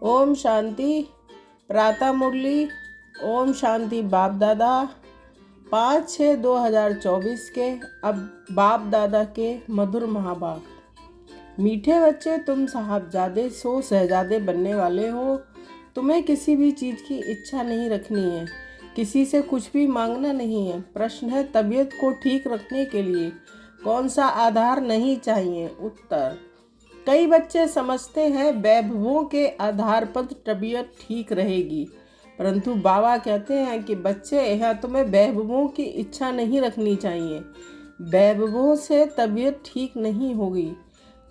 ओम शांति। प्रातः मुरली। ओम शांति। बाप दादा 5/6/2024 के अब बाप दादा के मधुर महावाक्य। मीठे बच्चे, तुम साहबजादे सो शहजादे बनने वाले हो। तुम्हें किसी भी चीज़ की इच्छा नहीं रखनी है, किसी से कुछ भी मांगना नहीं है। प्रश्न है, तबीयत को ठीक रखने के लिए कौन सा आधार नहीं चाहिए? उत्तर, कई बच्चे समझते हैं वैभवों के आधार पर तबीयत ठीक रहेगी, परंतु बाबा कहते हैं कि बच्चे, यहाँ तुम्हें वैभवों की इच्छा नहीं रखनी चाहिए। वैभवों से तबीयत ठीक नहीं होगी।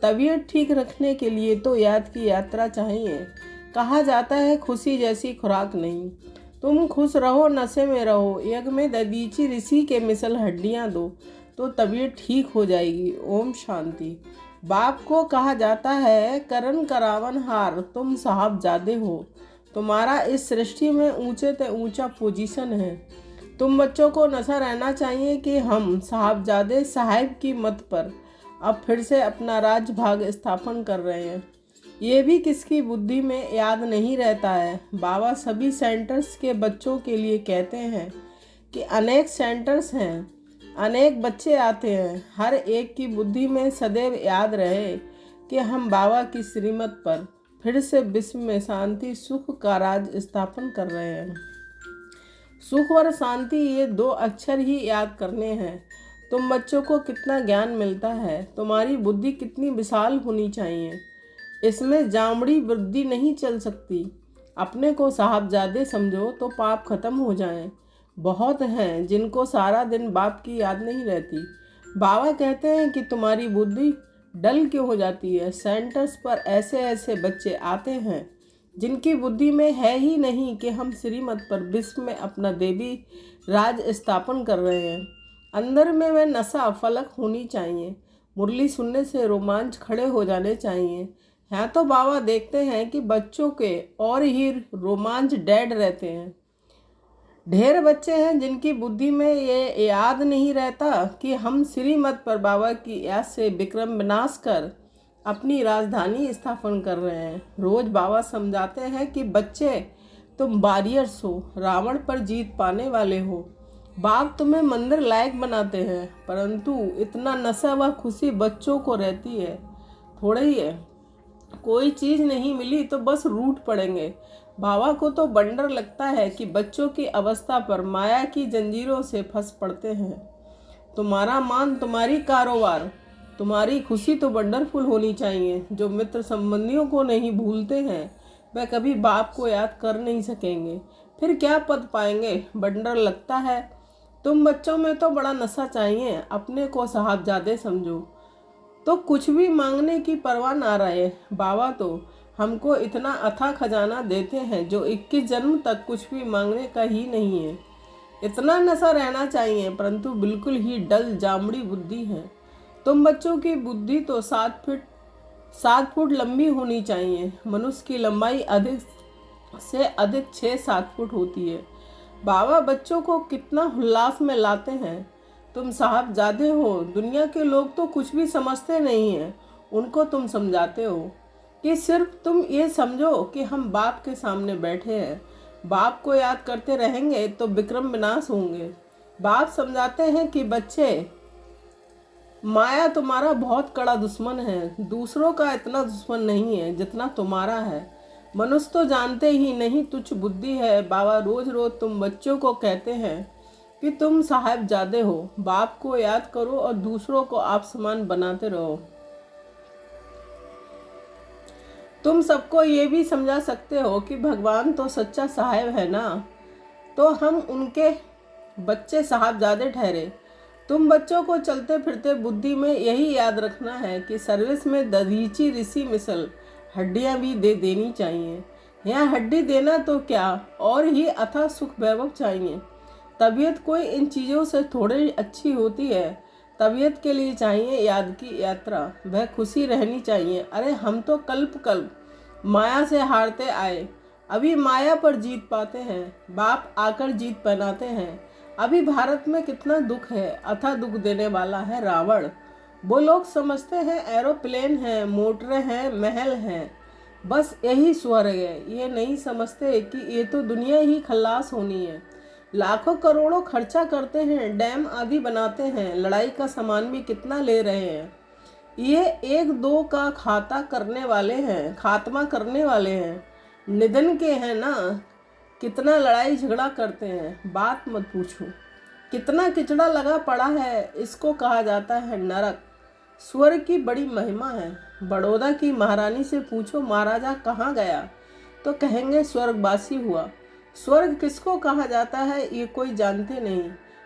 तबीयत ठीक रखने के लिए तो याद की यात्रा चाहिए। कहा जाता है खुशी जैसी खुराक नहीं। तुम खुश रहो, नशे में रहो, यज्ञ में ददीची ऋषि के मिसल हड्डियाँ दो तो तबीयत ठीक हो जाएगी। ओम शांति। बाप को कहा जाता है, करन करावन हार, तुम साहबजादे हो। तुम्हारा इस सृष्टि में ऊंचे से ऊंचा पोजीशन है। तुम बच्चों को नशा रहना चाहिए कि हम साहबजादे साहिब की मत पर अब फिर से अपना राज भाग स्थापन कर रहे हैं। ये भी किसकी बुद्धि में याद नहीं रहता है। बाबा सभी सेंटर्स के बच्चों के लिए कहते हैं कि अनेक सेंटर्स हैं, अनेक बच्चे आते हैं। हर एक की बुद्धि में सदैव याद रहे कि हम बाबा की श्रीमत पर फिर से विश्व में शांति सुख का राज स्थापन कर रहे हैं। सुख और शांति, ये दो अक्षर ही याद करने हैं। तुम बच्चों को कितना ज्ञान मिलता है। तुम्हारी बुद्धि कितनी विशाल होनी चाहिए। इसमें जामड़ी वृद्धि नहीं चल सकती। अपने को साहबजादे समझो तो पाप खत्म हो जाएं। बहुत हैं जिनको सारा दिन बाप की याद नहीं रहती। बाबा कहते हैं कि तुम्हारी बुद्धि डल क्यों हो जाती है। सेंटर्स पर ऐसे ऐसे बच्चे आते हैं जिनकी बुद्धि में है ही नहीं कि हम श्रीमत पर विश्व में अपना देवी राज स्थापन कर रहे हैं। अंदर में वह नशा फलक होनी चाहिए। मुरली सुनने से रोमांच खड़े हो जाने चाहिए। हैं तो बाबा देखते हैं कि बच्चों के और ही रोमांच डेड रहते हैं। ढेर बच्चे हैं जिनकी बुद्धि में ये याद नहीं रहता कि हम श्रीमत पर बाबा की याद से विक्रम विनाश कर अपनी राजधानी स्थापन कर रहे हैं। रोज बाबा समझाते हैं कि बच्चे, तुम वॉरियर्स हो, रावण पर जीत पाने वाले हो। बाप तुम्हें मंदिर लायक बनाते हैं, परंतु इतना नशा व खुशी बच्चों को रहती है थोड़ा ही है। कोई चीज़ नहीं मिली तो बस रूठ पड़ेंगे। बाबा को तो बंडर लगता है कि बच्चों की अवस्था पर माया की जंजीरों से फंस पड़ते हैं। तुम्हारा मान, तुम्हारी कारोबार, तुम्हारी खुशी तो वंडरफुल होनी चाहिए। जो मित्र संबंधियों को नहीं भूलते हैं वह कभी बाप को याद कर नहीं सकेंगे। फिर क्या पद पाएंगे। बंडर लगता है। तुम बच्चों में तो बड़ा नशा चाहिए। अपने को साहबजादे समझो तो कुछ भी मांगने की परवाह ना रहे। बाबा तो हमको इतना अथाह खजाना देते हैं जो 21 जन्म तक कुछ भी मांगने का ही नहीं है। इतना नशा रहना चाहिए, परंतु बिल्कुल ही डल जामड़ी बुद्धि है। तुम बच्चों की बुद्धि तो 7 फुट लंबी होनी चाहिए। मनुष्य की लंबाई अधिक से अधिक 6-7 फुट होती है। बाबा बच्चों को कितना उल्लास में लाते हैं। तुम साहबजादे हो। दुनिया के लोग तो कुछ भी समझते नहीं हैं। उनको तुम समझाते हो कि सिर्फ तुम ये समझो कि हम बाप के सामने बैठे हैं। बाप को याद करते रहेंगे तो विक्रम विनाश होंगे। बाप समझाते हैं कि बच्चे, माया तुम्हारा बहुत कड़ा दुश्मन है। दूसरों का इतना दुश्मन नहीं है जितना तुम्हारा है। मनुष्य तो जानते ही नहीं तुच्छ बुद्धि है। बाबा रोज रोज तुम बच्चों को कहते हैं कि तुम साहबजादे हो। बाप को याद करो और दूसरों को आप समान बनाते रहो। तुम सबको ये भी समझा सकते हो कि भगवान तो सच्चा साहिब है ना, तो हम उनके बच्चे साहबजादे ठहरे। तुम बच्चों को चलते फिरते बुद्धि में यही याद रखना है कि सर्विस में दधीची ऋषि मिसल हड्डियाँ भी दे देनी चाहिए। यहाँ हड्डी देना तो क्या, और ही अथाह सुख वैभव चाहिए। तबीयत कोई इन चीज़ों से थोड़ी अच्छी होती है। तबीयत के लिए चाहिए याद की यात्रा। वह खुशी रहनी चाहिए। अरे हम तो कल्प माया से हारते आए, अभी माया पर जीत पाते हैं। बाप आकर जीत पहनाते हैं। अभी भारत में कितना दुख है। अथाह दुख देने वाला है रावण। वो लोग समझते हैं एरोप्लेन हैं, मोटरें हैं, महल हैं। बस यही स्वर्ग है। ये नहीं समझते कि ये तो दुनिया ही खल्लास होनी है। लाखों करोड़ों खर्चा करते हैं, डैम आदि बनाते हैं, लड़ाई का सामान भी कितना ले रहे हैं। ये एक दो का खात्मा करने वाले हैं, निधन के हैं ना। कितना लड़ाई झगड़ा करते हैं, बात मत पूछो। कितना किचड़ा लगा पड़ा है, इसको कहा जाता है नरक। स्वर्ग की बड़ी महिमा है। बड़ौदा की महारानी से पूछो महाराजा कहाँ गया, तो कहेंगे स्वर्गवासी हुआ। स्वर्ग किसको कहा जाता है ये कोई जानते नहीं।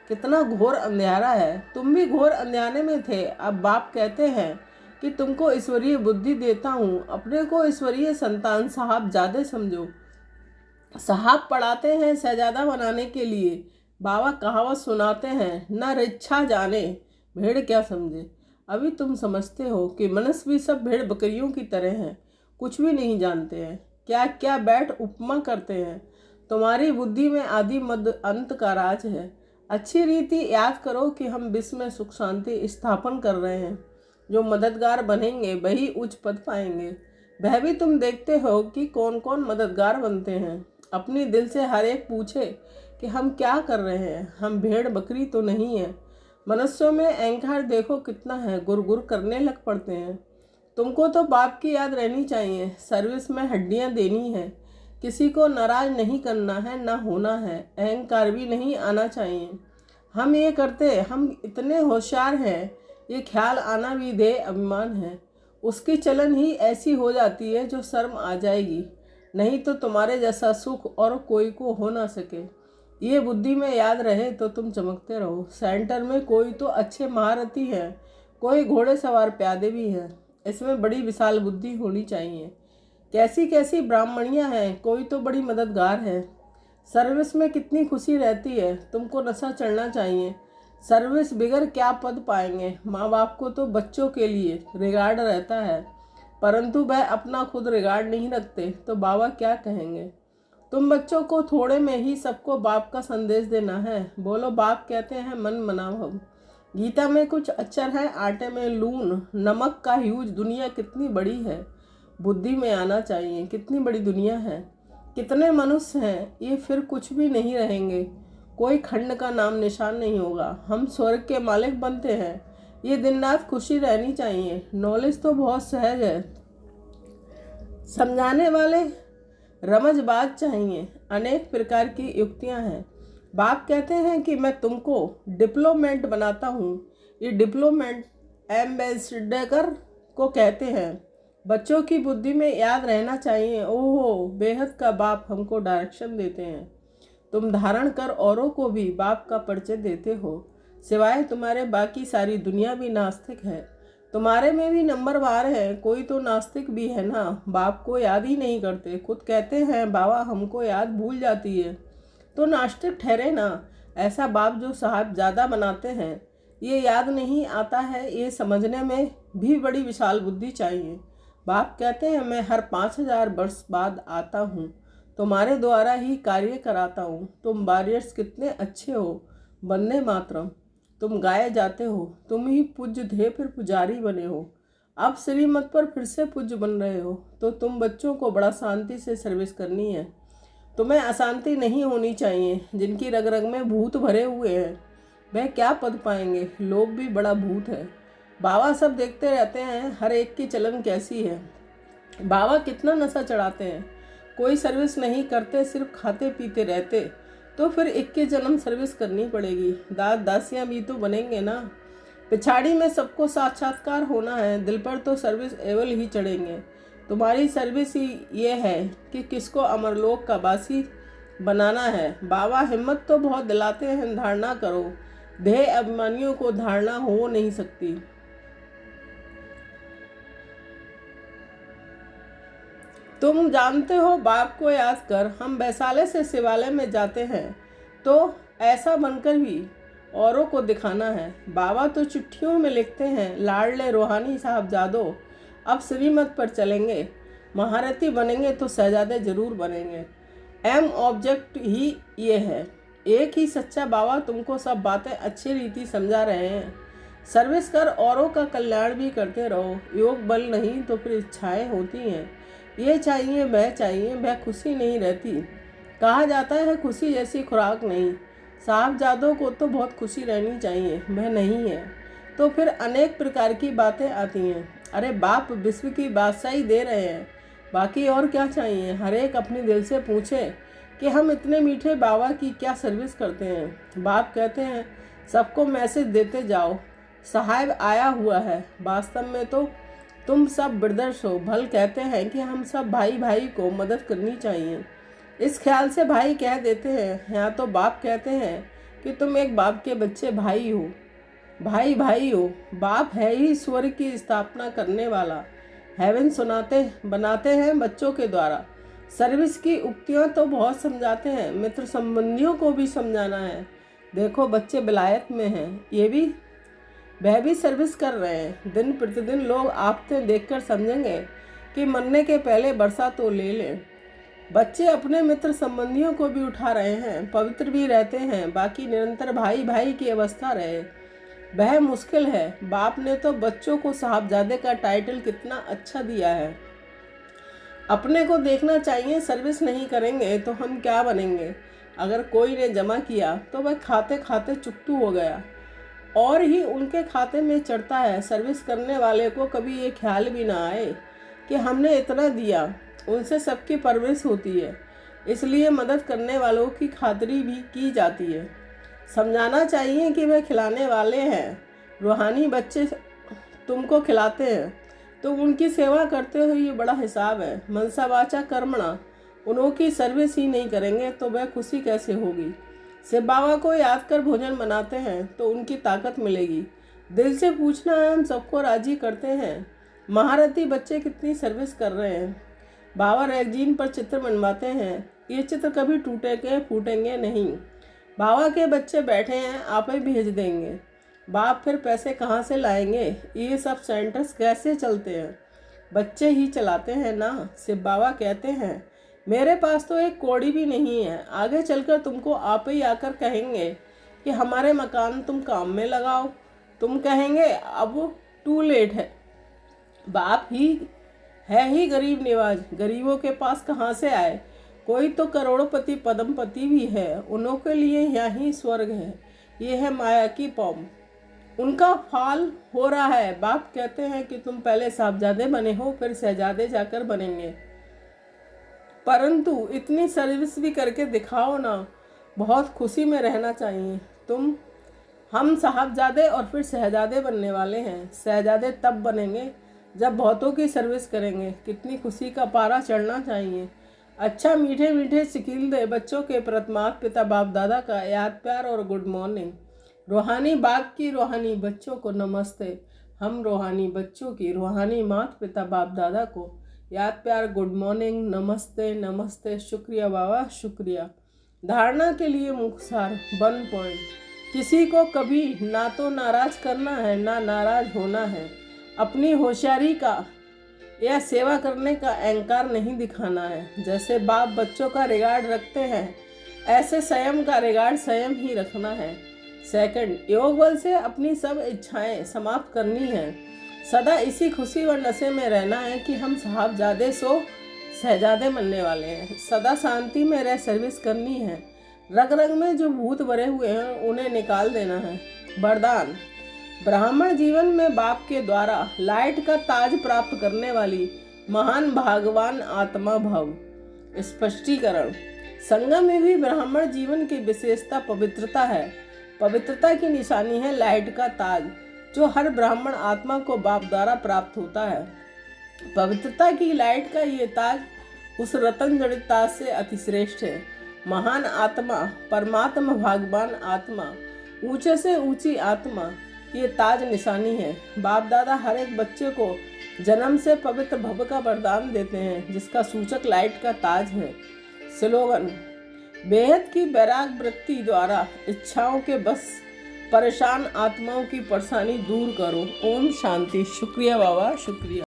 कितना घोर अंधेरा है, तुम भी घोर अंधेरे में थे। अब बाप कहते हैं कि तुमको ईश्वरीय बुद्धि देता हूँ, अपने को ईश्वरीय संतान साहबजादे समझो। साहब पढ़ाते हैं शहजादा बनाने के लिए। बाबा कहावत सुनाते हैं, न रिच्छा जाने भेड़ क्या समझे। अभी तुम समझते हो कि मनुष्य भी सब भेड़ बकरियों की तरह हैं, कुछ भी नहीं जानते हैं। क्या क्या बैठ उपमा करते हैं। तुम्हारी बुद्धि में आदि मध्य अंत का राज है। अच्छी रीति याद करो कि हम विश्व में सुख शांति स्थापन कर रहे हैं। जो मददगार बनेंगे वही उच्च पद पाएंगे। वह भी तुम देखते हो कि कौन कौन मददगार बनते हैं। अपनी दिल से हर एक पूछे कि हम क्या कर रहे हैं। हम भेड़ बकरी तो नहीं है। मनुष्यों में अहंकार देखो कितना है, गुर गुर करने लग पड़ते हैं। तुमको तो बाप की याद रहनी चाहिए। सर्विस में हड्डियां देनी है, किसी को नाराज नहीं करना है, ना होना है। अहंकार भी नहीं आना चाहिए। हम ये करते, हम इतने होशियार हैं, ये ख्याल आना भी दे अभिमान है। उसकी चलन ही ऐसी हो जाती है जो शर्म आ जाएगी। नहीं तो तुम्हारे जैसा सुख और कोई को हो ना सके। ये बुद्धि में याद रहे तो तुम चमकते रहो। सेंटर में कोई तो अच्छे महारथी हैं, कोई घोड़े सवार प्यादे भी हैं। इसमें बड़ी विशाल बुद्धि होनी चाहिए। कैसी कैसी ब्राह्मणियाँ हैं, कोई तो बड़ी मददगार है। सर्विस में कितनी खुशी रहती है, तुमको नशा चढ़ना चाहिए। सर्विस बिगर क्या पद पाएंगे। माँ बाप को तो बच्चों के लिए रिगार्ड रहता है, परंतु वह अपना खुद रिगार्ड नहीं रखते तो बाबा क्या कहेंगे। तुम बच्चों को थोड़े में ही सबको बाप का संदेश देना है। बोलो बाप कहते हैं मन मना भव। गीता में कुछ अक्षर है, आटे में लून नमक का यूज। दुनिया कितनी बड़ी है, बुद्धि में आना चाहिए। कितनी बड़ी दुनिया है, कितने मनुष्य हैं। ये फिर कुछ भी नहीं रहेंगे, कोई खंड का नाम निशान नहीं होगा। हम स्वर्ग के मालिक बनते हैं। ये दिन रात खुशी रहनी चाहिए। नॉलेज तो बहुत सहज है, समझाने वाले रमजबाज चाहिए। अनेक प्रकार की युक्तियां हैं। बाप कहते हैं कि मैं तुमको डिप्लोमेट बनाता हूँ। ये डिप्लोमेट एम्बेसडर को कहते हैं। बच्चों की बुद्धि में याद रहना चाहिए, ओहो बेहद का बाप हमको डायरेक्शन देते हैं। तुम धारण कर औरों को भी बाप का परिचय देते हो। सिवाय तुम्हारे बाकी सारी दुनिया भी नास्तिक है। तुम्हारे में भी नंबर वार है, कोई तो नास्तिक भी है ना। बाप को याद ही नहीं करते, खुद कहते हैं बाबा हमको याद भूल जाती है, तो नास्तिक ठहरे ना। ऐसा बाप जो साहब ज़्यादा बनाते हैं, ये याद नहीं आता है। ये समझने में भी बड़ी विशाल बुद्धि चाहिए। बाप कहते हैं मैं हर 5000 वर्ष बाद आता हूँ, तुम्हारे द्वारा ही कार्य कराता हूँ। तुम वॉरियर्स कितने अच्छे हो, वंदे मातरम। तुम गाए जाते हो, तुम ही पूज्य थे फिर पुजारी बने हो। अब श्रीमत पर फिर से पूज्य बन रहे हो, तो तुम बच्चों को बड़ा शांति से सर्विस करनी है। तुम्हें अशांति नहीं होनी चाहिए। जिनकी रग रग में भूत भरे हुए हैं वह क्या पद पाएंगे। लोभ भी बड़ा भूत है। बाबा सब देखते रहते हैं हर एक की चलन कैसी है। बाबा कितना नशा चढ़ाते हैं। कोई सर्विस नहीं करते, सिर्फ खाते पीते रहते, तो फिर 21 जन्म सर्विस करनी पड़ेगी। दास दासियाँ भी तो बनेंगे ना। पिछाड़ी में सबको साक्षात्कार होना है, दिल पर तो सर्विस एवल ही चढ़ेंगे। तुम्हारी सर्विस ही ये है कि किसको अमरलोक का वासी बनाना है। बाबा हिम्मत तो बहुत दिलाते हैं, धारणा करो। देह अभिमानियों को धारणा हो नहीं सकती। तुम जानते हो बाप को याद कर हम वैशाले से शिवालय में जाते हैं, तो ऐसा बनकर भी औरों को दिखाना है। बाबा तो चिट्ठियों में लिखते हैं, लाडले रूहानी साहबजादों अब श्रीमत पर चलेंगे। महारथी बनेंगे तो शहजादे जरूर बनेंगे। एम ऑब्जेक्ट ही ये है। एक ही सच्चा बाबा तुमको सब बातें अच्छी रीति समझा रहे हैं। सर्विस कर औरों का कल्याण भी करते रहो। योग बल नहीं तो फिर इच्छाएं होती हैं। ये चाहिए वह खुशी नहीं रहती। कहा जाता है खुशी जैसी खुराक नहीं। साहबजादों को तो बहुत खुशी रहनी चाहिए, वह नहीं है तो फिर अनेक प्रकार की बातें आती हैं। अरे बाप विश्व की बादशाही दे रहे हैं, बाकी और क्या चाहिए। हर एक अपने दिल से पूछे कि हम इतने मीठे बाबा की क्या सर्विस करते हैं। बाप कहते हैं सबको मैसेज देते जाओ, साहब आया हुआ है। वास्तव में तो तुम सब ब्रदर्स हो। भल कहते हैं कि हम सब भाई भाई को मदद करनी चाहिए। इस ख्याल से भाई कह देते हैं। यहाँ तो बाप कहते हैं कि तुम एक बाप के बच्चे भाई हो, भाई भाई हो। बाप है ही स्वर्ग की स्थापना करने वाला। हेवन बनाते हैं बच्चों के द्वारा। सर्विस की उक्तियाँ तो बहुत समझाते हैं, मित्र संबंधियों को भी समझाना है। देखो बच्चे विलायत में हैं, वह भी सर्विस कर रहे हैं। दिन प्रतिदिन लोग आपते देखकर समझेंगे कि मरने के पहले वर्षा तो ले लें। बच्चे अपने मित्र संबंधियों को भी उठा रहे हैं, पवित्र भी रहते हैं, बाकी निरंतर भाई भाई की अवस्था रहे। वह मुश्किल है। बाप ने तो बच्चों को साहबजादे का टाइटल कितना अच्छा दिया है। अपने को देखना चाहिए, सर्विस नहीं करेंगे तो हम क्या बनेंगे। अगर कोई ने जमा किया तो वह खाते खाते चुकतू हो गया और ही उनके खाते में चढ़ता है। सर्विस करने वाले को कभी ये ख्याल भी ना आए कि हमने इतना दिया। उनसे सबकी परवरिश होती है, इसलिए मदद करने वालों की खातिरी भी की जाती है। समझाना चाहिए कि वह खिलाने वाले हैं। रूहानी बच्चे तुमको खिलाते हैं तो उनकी सेवा करते हुए ये बड़ा हिसाब है। मनसा वाचा कर्मणा, उनकी सर्विस ही नहीं करेंगे तो वह खुशी कैसे होगी। शिव बाबा को याद कर भोजन बनाते हैं तो उनकी ताकत मिलेगी। दिल से पूछना है, हम सबको राजी करते हैं। महारथी बच्चे कितनी सर्विस कर रहे हैं। बाबा रैगजीन पर चित्र बनवाते हैं, ये चित्र कभी टूटेंगे फूटेंगे नहीं। बाबा के बच्चे बैठे हैं, आप ही भेज देंगे। बाप फिर पैसे कहाँ से लाएंगे। ये सब सेंटर्स कैसे चलते हैं, बच्चे ही चलाते हैं ना। शिव बाबा कहते हैं मेरे पास तो एक कौड़ी भी नहीं है। आगे चलकर तुमको आप ही आकर कहेंगे कि हमारे मकान तुम काम में लगाओ। तुम कहेंगे अब टू लेट है। बाप ही है ही गरीब निवाज, गरीबों के पास कहाँ से आए। कोई तो करोड़पति पद्मपति भी है, उन्हों के लिए यही स्वर्ग है। ये है माया की पौम, उनका फाल हो रहा है। बाप कहते हैं कि तुम पहले साहबजादे बने हो, फिर शहजादे जाकर बनेंगे, परंतु इतनी सर्विस भी करके दिखाओ ना। बहुत खुशी में रहना चाहिए। हम साहबजादे और फिर शहजादे बनने वाले हैं। शहजादे तब बनेंगे जब बहुतों की सर्विस करेंगे। कितनी खुशी का पारा चढ़ना चाहिए। अच्छा मीठे मीठे सिकील दे बच्चों के प्रतमात पिता बाप दादा का याद प्यार और गुड मॉर्निंग। रूहानी बाप की रूहानी बच्चों को नमस्ते। हम रूहानी बच्चों की रूहानी माता पिता बाप दादा को याद प्यार गुड मॉर्निंग, नमस्ते नमस्ते, शुक्रिया बाबा शुक्रिया। धारणा के लिए मुख्तार 1 पॉइंट। किसी को कभी ना तो नाराज करना है ना नाराज होना है। अपनी होशियारी का या सेवा करने का अहंकार नहीं दिखाना है। जैसे बाप बच्चों का रिगार्ड रखते हैं, ऐसे स्वयं का रिगार्ड स्वयं ही रखना है। सेकंड, योग बल से अपनी सब इच्छाएं समाप्त करनी है। सदा इसी खुशी व नशे में रहना है कि हम साहबजादे सो शहजादे बनने वाले हैं। सदा शांति में रह सर्विस करनी है। रग रग में जो भूत भरे हुए हैं उन्हें निकाल देना है। वरदान, ब्राह्मण जीवन में बाप के द्वारा लाइट का ताज प्राप्त करने वाली महान भागवान आत्मा भव। स्पष्टीकरण, संगम में भी ब्राह्मण जीवन की विशेषता पवित्रता है। पवित्रता की निशानी है लाइट का ताज, जो हर ब्राह्मण आत्मा को बाप द्वारा प्राप्त होता है। पवित्रता की लाइट का ये ताज उस रतन जड़ित ताज से अतिश्रेष्ठ है। महान आत्मा, परमात्मा, भगवान आत्मा, ऊंचे से ऊंची आत्मा, ये ताज निशानी है। बाप दादा हर एक बच्चे को जन्म से पवित्र भव का वरदान देते हैं, जिसका सूचक लाइट का ताज है। स्लोगन, बेहद की वैराग वृत्ति द्वारा इच्छाओं के बस परेशान आत्माओं की परेशानी दूर करो। ओम शांति। शुक्रिया बाबा शुक्रिया।